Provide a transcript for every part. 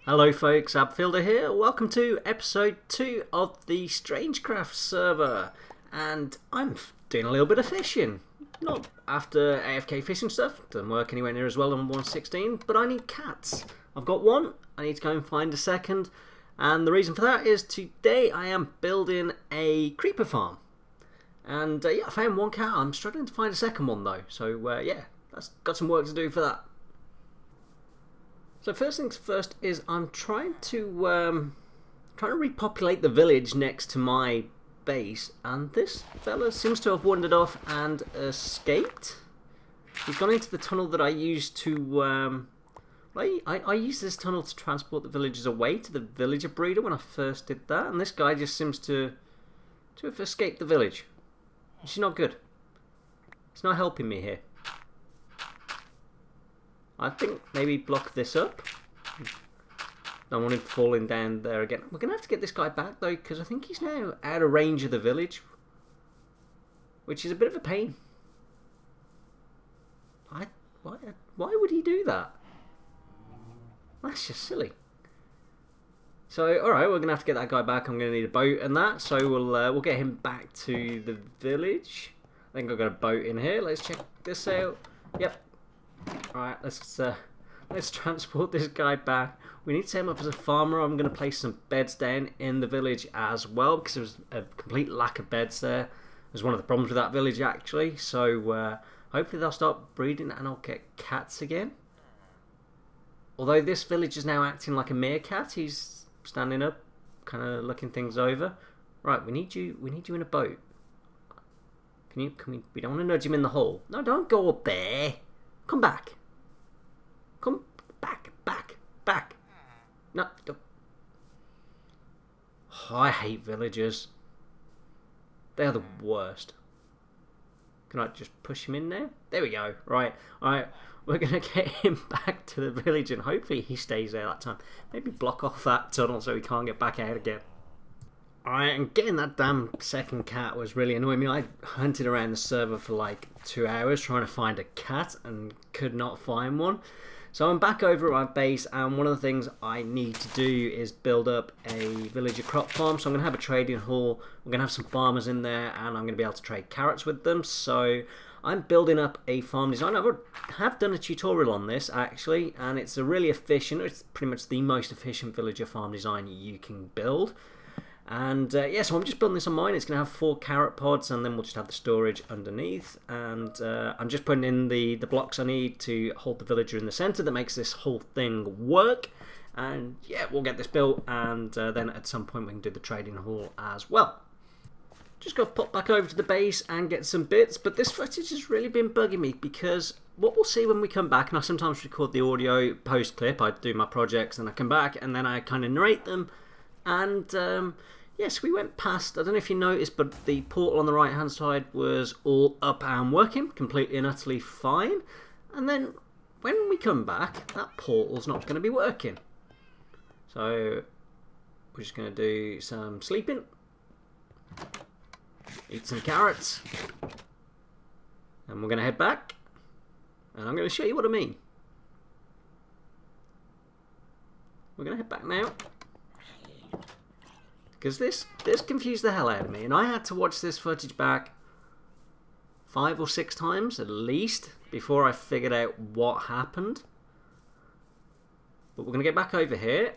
Hello folks, Abfielder here. Welcome to episode 2 of the StrangeCraft server. And I'm doing a little bit of fishing. Not after AFK fishing stuff, doesn't work anywhere near as well on 1.16, but I need cats. I've got one, I need to go and find a second. And the reason for that is today I am building a creeper farm. And yeah, I found one cat, I'm struggling to find a second one though. So yeah, that's got some work to do for that. So first things first is I'm trying to repopulate the village next to my base, and this fella seems to have wandered off and escaped. He's gone into the tunnel that I used to I used this tunnel to transport the villagers away to the villager breeder when I first did that, and this guy just seems to have escaped the village. Which is not good. It's not helping me here. I think maybe block this up. Don't want him falling down there again. We're going to have to get this guy back though, because I think he's now out of range of the village. Which is a bit of a pain. Why would he do that? That's just silly. So, alright, we're going to have to get that guy back. I'm going to need a boat and that. So we'll get him back to the village. I think I've got a boat in here. Let's check this out. Yep. Alright, let's transport this guy back. We need to set him up as a farmer. I'm going to place some beds down in the village as well, because there was a complete lack of beds there. It was one of the problems with that village actually. So hopefully they'll start breeding and I'll get cats again. Although this village is now acting like a meerkat. He's standing up, kind of looking things over. Right, we need you in a boat. Can we don't want to nudge him in the hole. No, don't go up there. Come back. Come back. No, don't. Oh, I hate villagers. They are the worst. Can I just push him in there? There we go. Right. Alright. We're going to get him back to the village and hopefully he stays there that time. Maybe block off that tunnel so he can't get back out again. Alright, and getting that damn second cat was really annoying me. I hunted around the server for like 2 hours trying to find a cat and could not find one. So I'm back over at my base, and one of the things I need to do is build up a villager crop farm. So I'm going to have a trading hall, we're going to have some farmers in there, and I'm going to be able to trade carrots with them. So I'm building up a farm design. I have done a tutorial on this actually, and it's a really efficient, it's pretty much the most efficient villager farm design you can build. And yeah, so I'm just building this on mine. It's going to have 4 carrot pods, and then we'll just have the storage underneath. And I'm just putting in the blocks I need to hold the villager in the centre that makes this whole thing work. And yeah, we'll get this built, and then at some point we can do the trading hall as well. Just got to pop back over to the base and get some bits, but this footage has really been bugging me, because what we'll see when we come back, and I sometimes record the audio post clip, I do my projects and I come back and then I kind of narrate them. And yes, we went past, I don't know if you noticed, but the portal on the right hand side was all up and working, completely and utterly fine. And then when we come back, that portal's not going to be working. So we're just going to do some sleeping, eat some carrots, and we're going to head back, and I'm going to show you what I mean. We're going to head back now, because this confused the hell out of me, and I had to watch this footage back 5 or 6 times at least before I figured out what happened. But we're going to get back over here,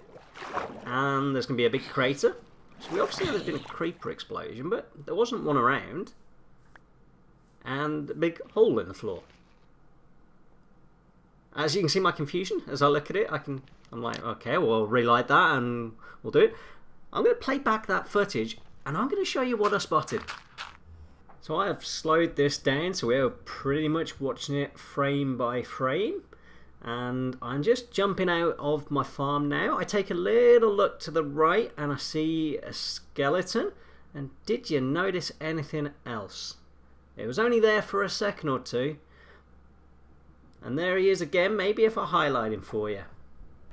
and there's going to be a big crater. So we obviously know there's been a creeper explosion, but there wasn't one around. And a big hole in the floor. As you can see my confusion as I look at it, I'm like, okay, well, I'll relight that and we'll do it. I'm going to play back that footage, and I'm going to show you what I spotted. So I have slowed this down, so we're pretty much watching it frame by frame. And I'm just jumping out of my farm now. I take a little look to the right, and I see a skeleton. And did you notice anything else? It was only there for a second or two. And there he is again, maybe if I highlight him for you.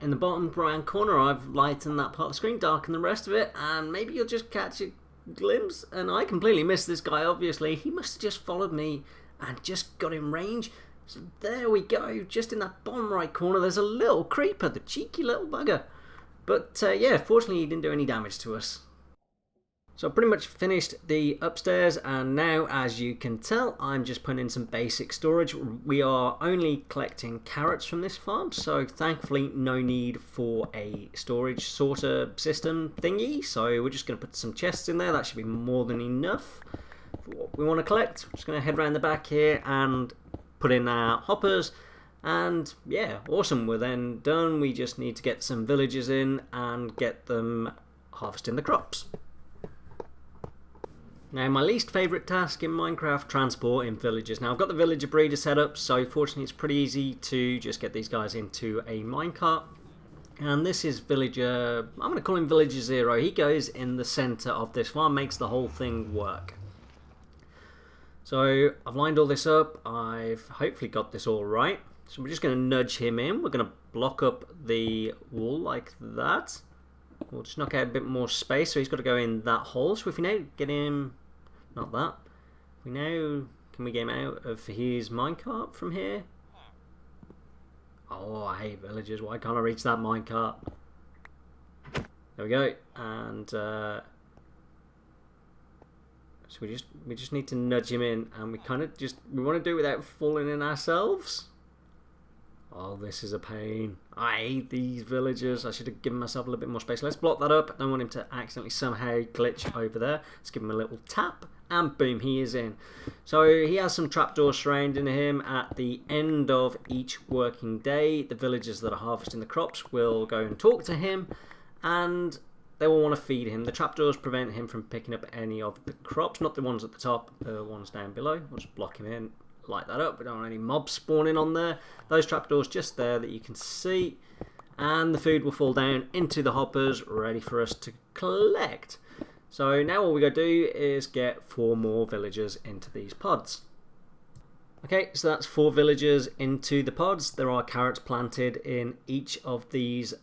In the bottom right hand corner, I've lightened that part of the screen, darkened the rest of it, and maybe you'll just catch a glimpse. And I completely missed this guy, obviously. He must have just followed me and just got in range. So there we go, just in that bottom right corner there's a little creeper, the cheeky little bugger. But yeah, fortunately he didn't do any damage to us. So I pretty much finished the upstairs, and now, as you can tell, I'm just putting in some basic storage. We are only collecting carrots from this farm, so thankfully no need for a storage sorter system thingy. So we're just going to put some chests in there. That should be more than enough for what we want to collect. Just going to head around the back here and put in our hoppers. And yeah, awesome, we're then done. We just need to get some villagers in and get them harvesting the crops. Now, my least favourite task in Minecraft, transporting villagers. Now, I've got the villager breeder set up, so fortunately it's pretty easy to just get these guys into a minecart. And this is villager, I'm going to call him Villager Zero. He goes in the centre of this farm, makes the whole thing work. So, I've lined all this up. I've hopefully got this all right. So we're just going to nudge him in. We're going to block up the wall like that. We'll just knock out a bit more space, so he's got to go in that hole. So if we now get him, not that, we now, can we get him out of his minecart from here? Oh, I hate villagers. Why can't I reach that minecart? There we go. And so we just need to nudge him in, and we kind of we want to do it without falling in ourselves. Oh, this is a pain. I hate these villagers. I should have given myself a little bit more space. Let's block that up. I don't want him to accidentally somehow glitch over there. Let's give him a little tap, and boom, he is in. So he has some trapdoors surrounding him. At the end of each working day, the villagers that are harvesting the crops will go and talk to him, and they will want to feed him. The trapdoors prevent him from picking up any of the crops, not the ones at the top, the ones down below. We'll just block him in. Light that up. We don't want any mobs spawning on there. Those trapdoors just there that you can see, and the food will fall down into the hoppers ready for us to collect. So now all we gotta do is get 4 more villagers into these pods. Okay, so that's 4 villagers into the pods. There are carrots planted in each of these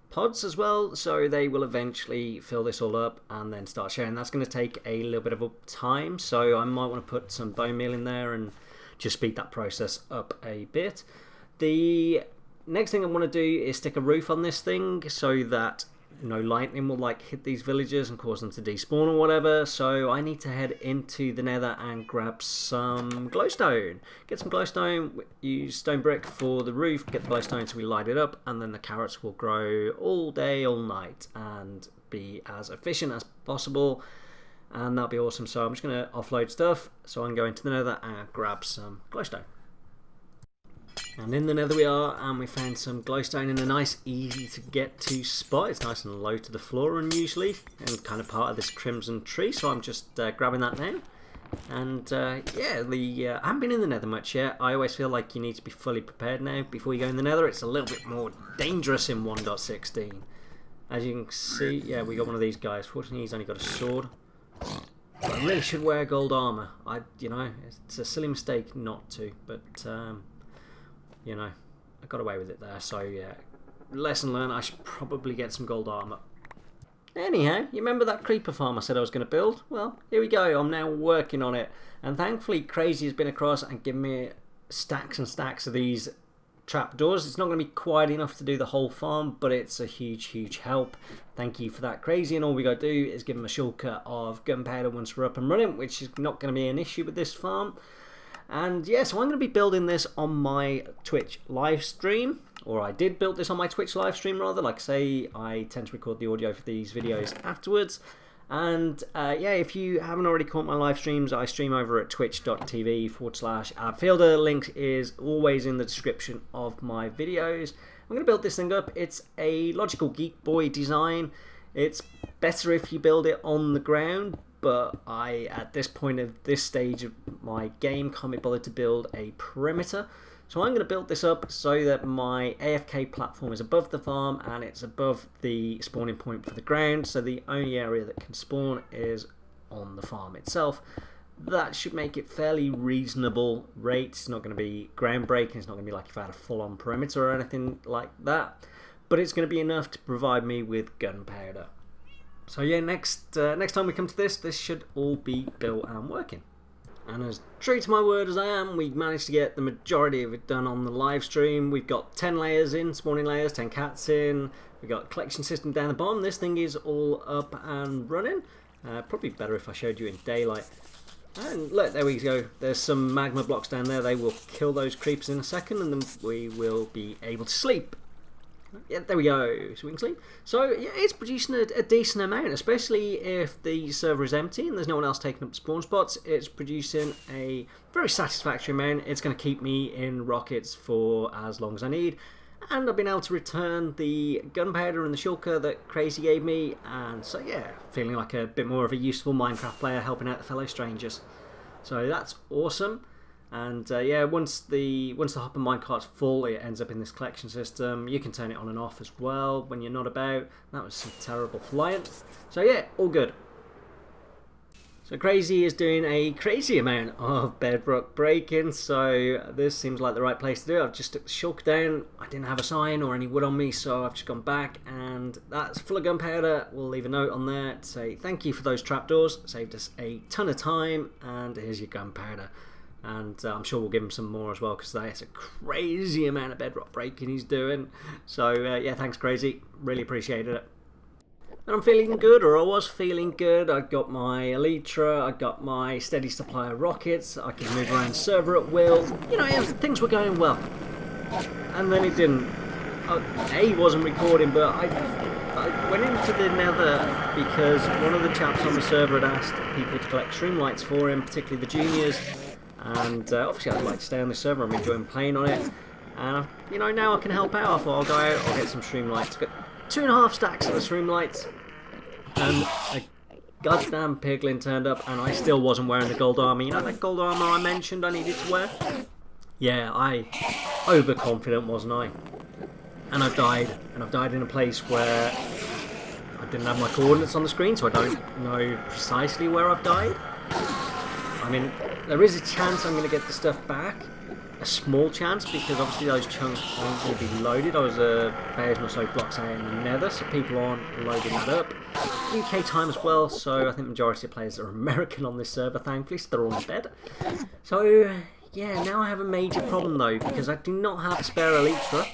pods as well, so they will eventually fill this all up and then start sharing. That's going to take a little bit of time, so I might want to put some bone meal in there and just speed that process up a bit. The next thing I want to do is stick a roof on this thing so that no lightning will like hit these villagers and cause them to despawn or whatever. So I need to head into the nether and grab some glowstone. Get some glowstone, use stone brick for the roof, get the glowstone so we light it up, and then the carrots will grow all day, all night, and be as efficient as possible. And that'll be awesome. So I'm just going to offload stuff so I can go into the nether and grab some glowstone. And in the nether we are, and we found some glowstone in a nice easy to get to spot. It's nice and low to the floor unusually, and kind of part of this crimson tree, so I'm just grabbing that now. And yeah, I haven't been in the nether much yet. I always feel like you need to be fully prepared now before you go in the nether. It's a little bit more dangerous in 1.16. As you can see, yeah, we got one of these guys. Fortunately he's only got a sword. I really should wear gold armor. You know, it's a silly mistake not to, but you know, I got away with it there. So yeah, lesson learned. I should probably get some gold armor. Anyhow, you remember that creeper farm I said I was going to build? Well, here we go. I'm now working on it, and thankfully Crazy has been across and given me stacks and stacks of these trapdoors. It's not going to be quite enough to do the whole farm, but it's a huge help. Thank you for that, Crazy. And all we got to do is give him a shortcut of gunpowder once we're up and running, which is not going to be an issue with this farm. And yeah, so I'm going to be building this on my Twitch live stream, or I did build this on my Twitch live stream rather. Like I say, I tend to record the audio for these videos afterwards. And yeah, if you haven't already caught my live streams, I stream over at twitch.tv/AdFielder. Link is always in the description of my videos. I'm going to build this thing up. It's a logical Geek Boy design. It's better if you build it on the ground, but I, at this point of this stage of my game, can't be bothered to build a perimeter. So I'm going to build this up so that my AFK platform is above the farm and it's above the spawning point for the ground, so the only area that can spawn is on the farm itself. That should make it fairly reasonable rate. It's not going to be groundbreaking, it's not going to be like if I had a full-on perimeter or anything like that, but it's going to be enough to provide me with gunpowder. So yeah, next time we come to this should all be built and working. And as true to my word as I am, we managed to get the majority of it done on the live stream. We've got 10 layers in, spawning layers, 10 cats in. We've got a collection system down the bottom. This thing is all up and running. Probably better if I showed you in daylight. And look, there we go. There's some magma blocks down there. They will kill those creepers in a second, and then we will be able to sleep. Yeah, there we go. So we can sleep. So yeah, it's producing a decent amount, especially if the server is empty and there's no one else taking up spawn spots. It's producing a very satisfactory amount. It's going to keep me in rockets for as long as I need. And I've been able to return the gunpowder and the shulker that Crazy gave me, and so yeah, feeling like a bit more of a useful Minecraft player helping out the fellow strangers. So that's awesome. And yeah, once the hopper minecart's full, it ends up in this collection system. You can turn it on and off as well when you're not about. That was some terrible flying. So yeah, all good. So Crazy is doing a crazy amount of bedrock breaking, so this seems like the right place to do it. I've just took the shulker down. I didn't have a sign or any wood on me, so I've just gone back, and that's full of gunpowder. We'll leave a note on there to say thank you for those trapdoors. Saved us a ton of time, and here's your gunpowder. And I'm sure we'll give him some more as well, because that's a crazy amount of bedrock breaking he's doing. So yeah, thanks Crazy, really appreciated it. And I'm feeling good, or I was feeling good. I got my Elytra, I got my steady supply of rockets, I could move around the server at will. You know, yeah, things were going well. And then it didn't. A wasn't recording, but I went into the nether because one of the chaps on the server had asked people to collect streamlights for him, particularly the juniors. And obviously I'd like to stay on the server, I'm enjoying playing on it. And you know, now I can help out. I thought I'll go out, I'll get some streamlights. Got 2.5 stacks of the streamlights, and a goddamn piglin turned up, and I still wasn't wearing the gold armor. You know that gold armor I mentioned I needed to wear? Yeah, I overconfident, wasn't I? And I've died in a place where I didn't have my coordinates on the screen, so I don't know precisely where I've died. I mean, there is a chance I'm going to get the stuff back. A small chance, because obviously those chunks aren't going to be loaded. I was 1,000 or so blocks out in the nether, so people aren't loading that up. UK time as well, so I think the majority of players are American on this server, thankfully, so they're all in bed. So yeah, now I have a major problem though, because I do not have a spare Elytra.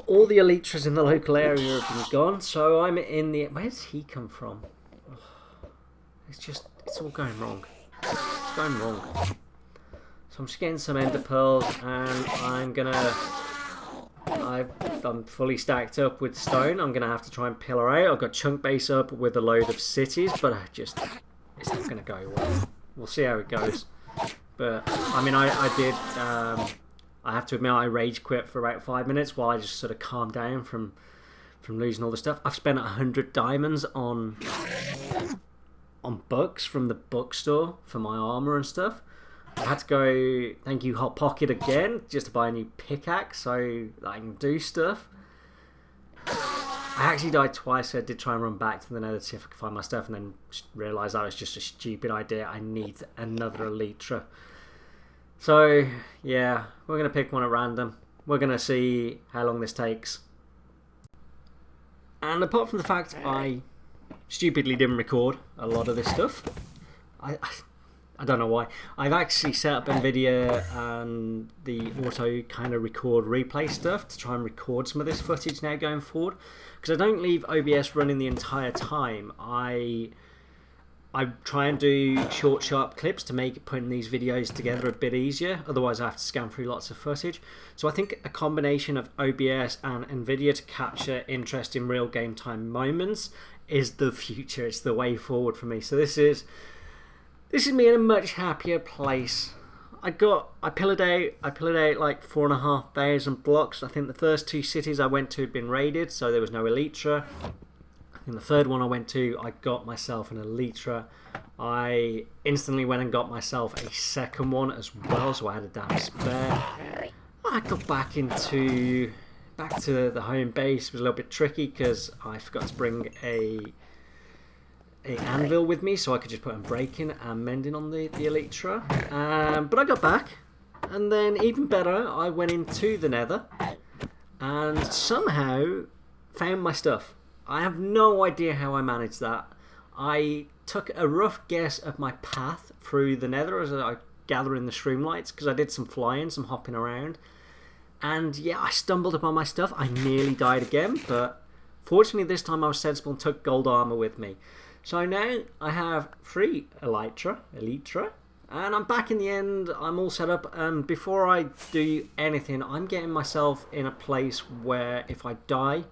All the Elytras in the local area have been gone, so I'm in the... Where's he come from? It's all going wrong. It's going wrong. So I'm just getting some ender pearls, and I'm fully stacked up with stone. I'm gonna have to try and pillar out. I've got chunk base up with a load of cities, but it's not gonna go well. We'll see how it goes. But I mean, I have to admit I rage quit for about 5 minutes while I just sort of calmed down from losing all the stuff. I've spent 100 diamonds on books from the bookstore for my armor and stuff. I had to go, thank you Hot Pocket again, just to buy a new pickaxe so that I can do stuff. I actually died twice, so I did try and run back to the nether to see if I could find my stuff, and then realised that was just a stupid idea. I need another Elytra. So yeah, we're going to pick one at random. We're going to see how long this takes. And apart from the fact I stupidly didn't record a lot of this stuff, I don't know why. I've actually set up NVIDIA and the auto kind of record replay stuff to try and record some of this footage now going forward, because I don't leave OBS running the entire time. I try and do short, sharp clips to make putting these videos together a bit easier. Otherwise, I have to scan through lots of footage. So I think a combination of OBS and NVIDIA to capture interesting real game time moments is the future. It's the way forward for me. So this is me in a much happier place. I pillared out like 4,500 blocks. I think the first 2 cities I went to had been raided, so there was no Elytra. I think the third one I went to, I got myself an Elytra. I instantly went and got myself a second one as well, so I had a damn spare. I got back to the home base. It was a little bit tricky because I forgot to bring an anvil with me, so I could just put on breaking and mending on the Elytra. But I got back, and then even better, I went into the nether and somehow found my stuff. I have no idea how I managed that. I took a rough guess of my path through the nether as I gather in the streamlights, because I did some flying, some hopping around. And yeah, I stumbled upon my stuff. I nearly died again, but fortunately this time I was sensible and took gold armor with me. So now I have 3 elytra, and I'm back in the end. I'm all set up, and before I do anything, I'm getting myself in a place where if I die,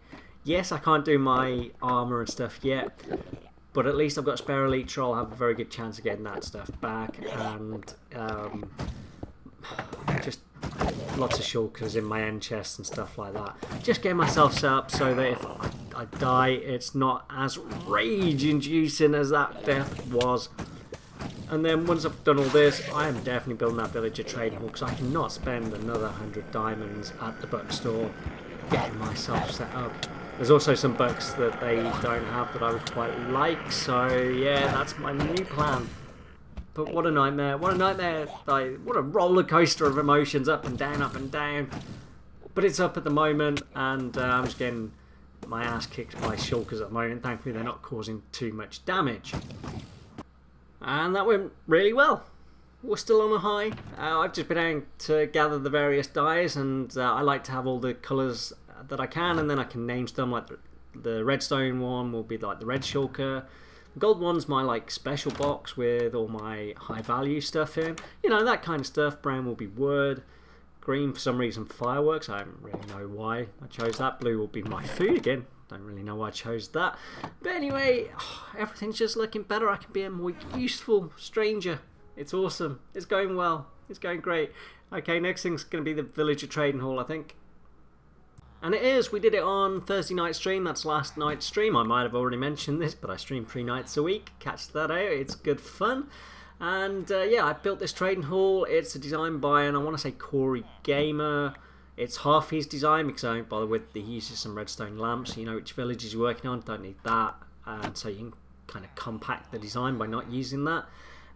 yes, I can't do my armor and stuff yet, but at least I've got a spare elytra. I'll have a very good chance of getting that stuff back, and just lots of shulkers in my end chest and stuff like that. Just getting myself set up so that if I die, it's not as rage-inducing as that death was. And then once I've done all this, I am definitely building that villager trading hall, because I cannot spend another 100 diamonds at the bookstore getting myself set up. There's also some books that they don't have that I would quite like, so yeah, that's my new plan. But what a nightmare, what a nightmare, like, what a roller coaster of emotions, up and down, up and down. But it's up at the moment, and I'm just getting my ass kicked by shulkers at the moment. Thankfully they're not causing too much damage. And that went really well. We're still on a high. I've just been out to gather the various dyes, and I like to have all the colours that I can, and then I can name them. Like the redstone one will be like the red shulker. The gold one's my like special box with all my high value stuff in. You know, that kind of stuff. Brown will be wood. Green, for some reason, fireworks. I don't really know why I chose that. Blue will be my food again. Don't really know why I chose that. But anyway, everything's just looking better. I can be a more useful stranger. It's awesome. It's going well. It's going great. Okay, next thing's going to be the villager trading hall, I think. And it is. We did it on Thursday night stream. That's last night's stream. I might have already mentioned this, but I stream 3 nights a week. Catch that out. It's good fun. And yeah, I built this trading hall. It's a design by, and I want to say Corey Gamer. It's half his design because I don't bother with he uses some redstone lamps. You know which villages you're working on. Don't need that. And so you can kind of compact the design by not using that.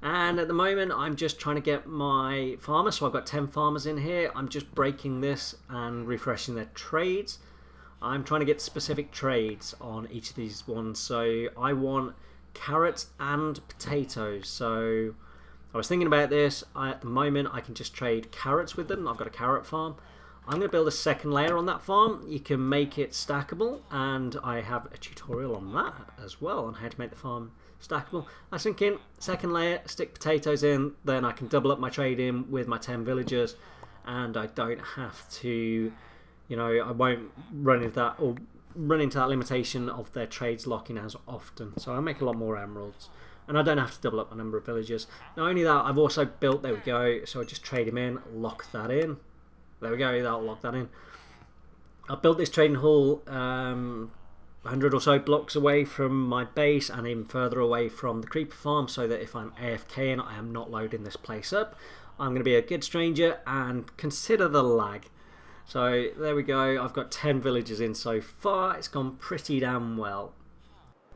And at the moment I'm just trying to get my farmers. So I've got 10 farmers in here. I'm just breaking this and refreshing their trades. I'm trying to get specific trades on each of these ones. So I want carrots and potatoes. So I was thinking about this. At the moment I can just trade carrots with them. I've got a carrot farm. I'm going to build a second layer on that farm. You can make it stackable, and I have a tutorial on that as well, on how to make the farm stackable. I was thinking second layer, stick potatoes in, then I can double up my trade in with my 10 villagers, and I don't have to, you know, I won't run into that or run into that limitation of their trades locking as often. So I make a lot more emeralds, and I don't have to double up my number of villagers. Not only that, I've also built, there we go, so I just trade him in, lock that in. There we go, that'll lock that in. I built this trading hall 100 or so blocks away from my base and even further away from the creeper farm, so that if I'm AFKing, I am not loading this place up. I'm going to be a good stranger and consider the lag. So there we go, I've got 10 villagers in so far. It's gone pretty damn well.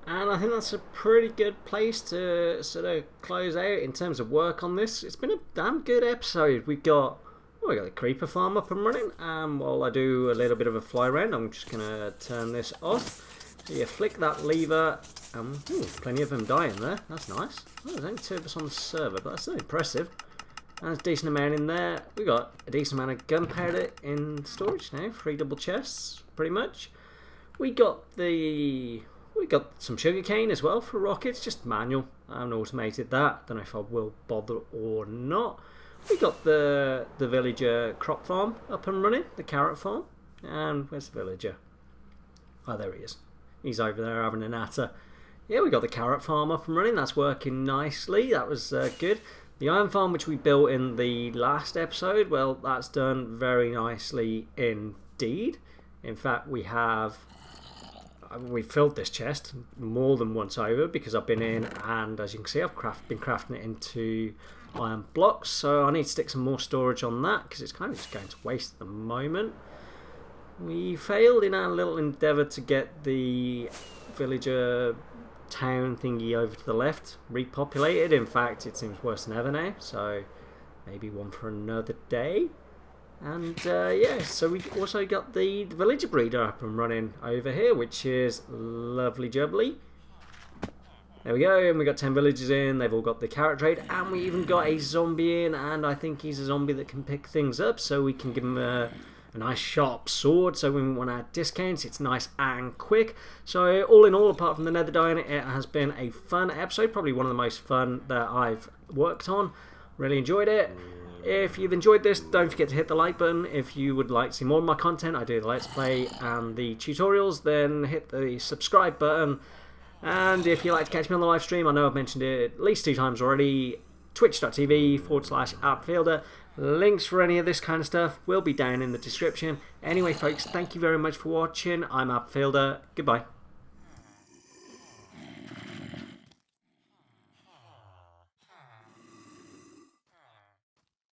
And I think that's a pretty good place to sort of close out in terms of work on this. It's been a damn good episode. We got the creeper farm up and running, and while I do a little bit of a fly around, I'm just going to turn this off. So you flick that lever, plenty of them dying there, that's nice. Oh, there's only 2 of us on the server, but that's still impressive. There's a decent amount in there. We got a decent amount of gunpowder in storage now, 3 double chests, pretty much. We got some sugarcane as well for rockets, just manual. I haven't automated that, don't know if I will bother or not. We got the villager crop farm up and running, the carrot farm. And where's the villager? Oh, there he is. He's over there having a natter. Yeah, we got the carrot farm up and running. That's working nicely. That was good. The iron farm, which we built in the last episode, well, that's done very nicely indeed. In fact, we filled this chest more than once over because I've been in, and as you can see, I've been crafting it into iron blocks, so I need to stick some more storage on that because it's kind of just going to waste at the moment. We failed in our little endeavour to get the villager town thingy over to the left repopulated. In fact, it seems worse than ever now, so maybe one for another day. And yeah, so we also got the villager breeder up and running over here, which is lovely jubbly. There we go, and we got 10 villagers in, they've all got the carrot trade, and we even got a zombie in, and I think he's a zombie that can pick things up, so we can give him a nice sharp sword, so when we want our discounts, it's nice and quick. So all in all, apart from the nether dine, it has been a fun episode, probably one of the most fun that I've worked on. Really enjoyed it. If you've enjoyed this, don't forget to hit the like button. If you would like to see more of my content, I do the Let's Play and the tutorials, then hit the subscribe button. And if you'd like to catch me on the live stream, I know I've mentioned it at least 2 times already, twitch.tv/appfielder. Links for any of this kind of stuff will be down in the description. Anyway, folks, thank you very much for watching. I'm Appfielder. Goodbye.